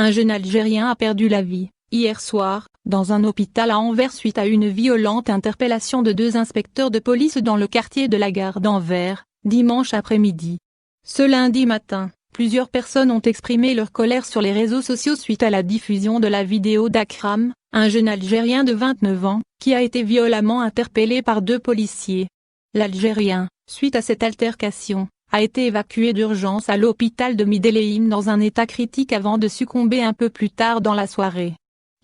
Un jeune Algérien a perdu la vie, hier soir, dans un hôpital à Anvers suite à une violente interpellation de deux inspecteurs de police dans le quartier de la gare d'Anvers, dimanche après-midi. Ce lundi matin, plusieurs personnes ont exprimé leur colère sur les réseaux sociaux suite à la diffusion de la vidéo d'Akram, un jeune Algérien de 29 ans, qui a été violemment interpellé par deux policiers. L'Algérien, suite à cette altercation, a été évacué d'urgence à l'hôpital de Middelheim dans un état critique avant de succomber un peu plus tard dans la soirée.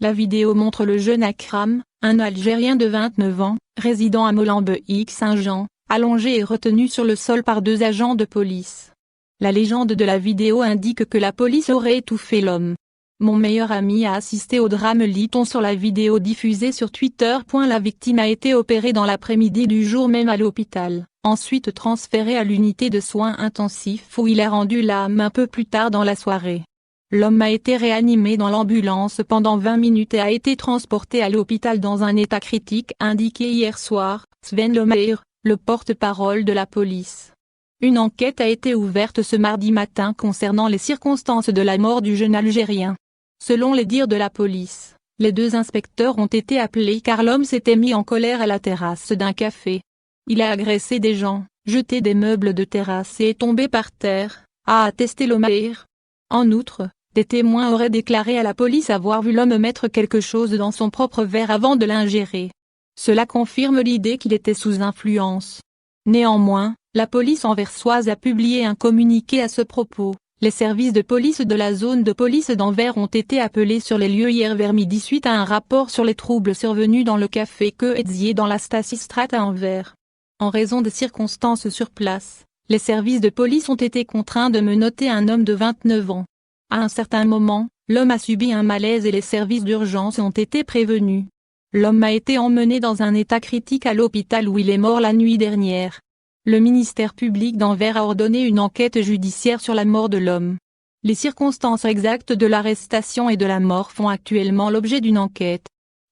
La vidéo montre le jeune Akram, un Algérien de 29 ans, résidant à Molenbeek-Saint-Jean, allongé et retenu sur le sol par deux agents de police. La légende de la vidéo indique que la police aurait étouffé l'homme. Mon meilleur ami a assisté au drame, lit-on sur la vidéo diffusée sur Twitter. La victime a été opérée dans l'après-midi du jour même à l'hôpital, ensuite transférée à l'unité de soins intensifs où il a rendu l'âme un peu plus tard dans la soirée. L'homme a été réanimé dans l'ambulance pendant 20 minutes et a été transporté à l'hôpital dans un état critique, indiqué hier soir, Sven Lemaire, le porte-parole de la police. Une enquête a été ouverte ce mardi matin concernant les circonstances de la mort du jeune Algérien. Selon les dires de la police, les deux inspecteurs ont été appelés car l'homme s'était mis en colère à la terrasse d'un café. Il a agressé des gens, jeté des meubles de terrasse et est tombé par terre, a attesté Lemaire. En outre, des témoins auraient déclaré à la police avoir vu l'homme mettre quelque chose dans son propre verre avant de l'ingérer. Cela confirme l'idée qu'il était sous influence. Néanmoins, la police anversoise a publié un communiqué à ce propos. Les services de police de la zone de police d'Anvers ont été appelés sur les lieux hier vers midi suite à un rapport sur les troubles survenus dans le café Keetzier dans la Statistraat à Anvers. En raison des circonstances sur place, les services de police ont été contraints de menotter un homme de 29 ans. À un certain moment, l'homme a subi un malaise et les services d'urgence ont été prévenus. L'homme a été emmené dans un état critique à l'hôpital où il est mort la nuit dernière. Le ministère public d'Anvers a ordonné une enquête judiciaire sur la mort de l'homme. Les circonstances exactes de l'arrestation et de la mort font actuellement l'objet d'une enquête.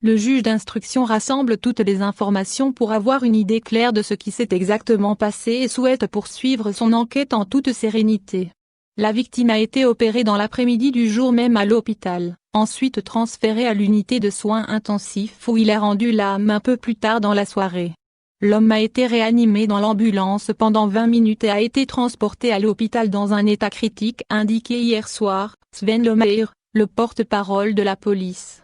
Le juge d'instruction rassemble toutes les informations pour avoir une idée claire de ce qui s'est exactement passé et souhaite poursuivre son enquête en toute sérénité. La victime a été opérée dans l'après-midi du jour même à l'hôpital, ensuite transférée à l'unité de soins intensifs où il a rendu l'âme un peu plus tard dans la soirée. L'homme a été réanimé dans l'ambulance pendant 20 minutes et a été transporté à l'hôpital dans un état critique, indiqué hier soir, Sven Lemaire, le porte-parole de la police.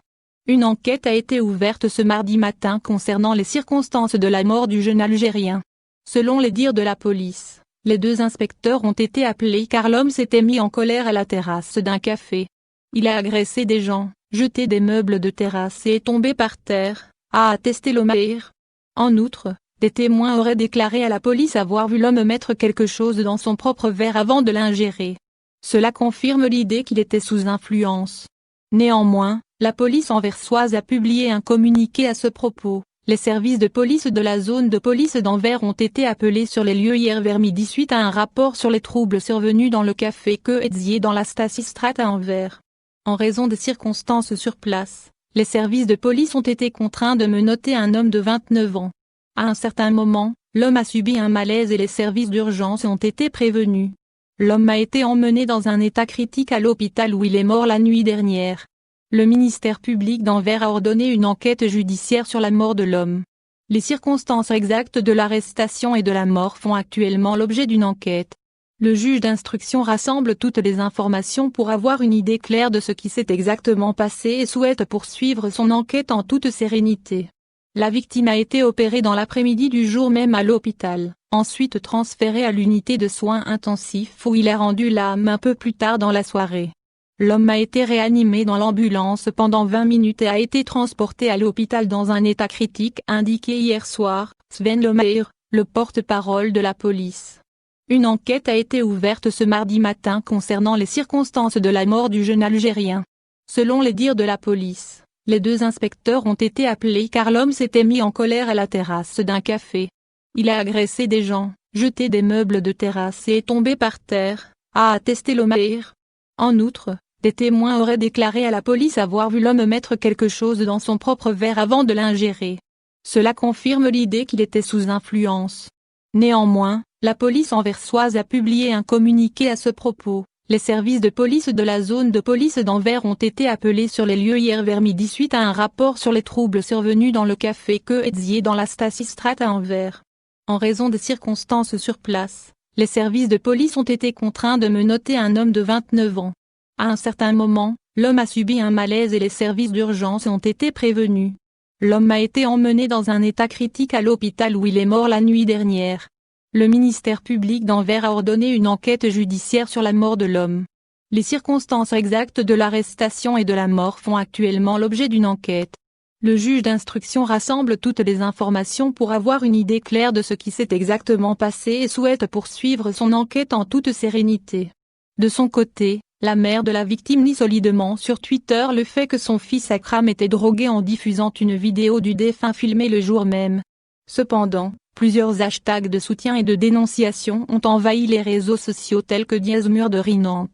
Une enquête a été ouverte ce mardi matin concernant les circonstances de la mort du jeune Algérien. Selon les dires de la police, les deux inspecteurs ont été appelés car l'homme s'était mis en colère à la terrasse d'un café. Il a agressé des gens, jeté des meubles de terrasse et est tombé par terre, a attesté Lemaire. En outre, des témoins auraient déclaré à la police avoir vu l'homme mettre quelque chose dans son propre verre avant de l'ingérer. Cela confirme l'idée qu'il était sous influence. Néanmoins, la police anversoise a publié un communiqué à ce propos. Les services de police de la zone de police d'Anvers ont été appelés sur les lieux hier vers midi suite à un rapport sur les troubles survenus dans le café Keetzier dans la Statistraat à Anvers. En raison des circonstances sur place, les services de police ont été contraints de menotter un homme de 29 ans. À un certain moment, l'homme a subi un malaise et les services d'urgence ont été prévenus. L'homme a été emmené dans un état critique à l'hôpital où il est mort la nuit dernière. Le ministère public d'Anvers a ordonné une enquête judiciaire sur la mort de l'homme. Les circonstances exactes de l'arrestation et de la mort font actuellement l'objet d'une enquête. Le juge d'instruction rassemble toutes les informations pour avoir une idée claire de ce qui s'est exactement passé et souhaite poursuivre son enquête en toute sérénité. La victime a été opérée dans l'après-midi du jour même à l'hôpital, ensuite transférée à l'unité de soins intensifs où il a rendu l'âme un peu plus tard dans la soirée. L'homme a été réanimé dans l'ambulance pendant 20 minutes et a été transporté à l'hôpital dans un état critique, indiqué hier soir, Sven Lemaire, le porte-parole de la police. Une enquête a été ouverte ce mardi matin concernant les circonstances de la mort du jeune Algérien. Selon les dires de la police, les deux inspecteurs ont été appelés car l'homme s'était mis en colère à la terrasse d'un café. Il a agressé des gens, jeté des meubles de terrasse et est tombé par terre, a attesté Lemaire. En outre, des témoins auraient déclaré à la police avoir vu l'homme mettre quelque chose dans son propre verre avant de l'ingérer. Cela confirme l'idée qu'il était sous influence. Néanmoins, la police anversoise a publié un communiqué à ce propos. Les services de police de la zone de police d'Anvers ont été appelés sur les lieux hier vers midi suite à un rapport sur les troubles survenus dans le café Que Edzier dans la Statistraat à Anvers. En raison des circonstances sur place, les services de police ont été contraints de menotter un homme de 29 ans. À un certain moment, l'homme a subi un malaise et les services d'urgence ont été prévenus. L'homme a été emmené dans un état critique à l'hôpital où il est mort la nuit dernière. Le ministère public d'Anvers a ordonné une enquête judiciaire sur la mort de l'homme. Les circonstances exactes de l'arrestation et de la mort font actuellement l'objet d'une enquête. Le juge d'instruction rassemble toutes les informations pour avoir une idée claire de ce qui s'est exactement passé et souhaite poursuivre son enquête en toute sérénité. De son côté, la mère de la victime nie solidement sur Twitter le fait que son fils Akram était drogué en diffusant une vidéo du défunt filmée le jour même. Cependant, plusieurs hashtags de soutien et de dénonciation ont envahi les réseaux sociaux tels que Diezmur de Rinant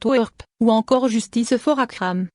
ou encore Justice for Akram.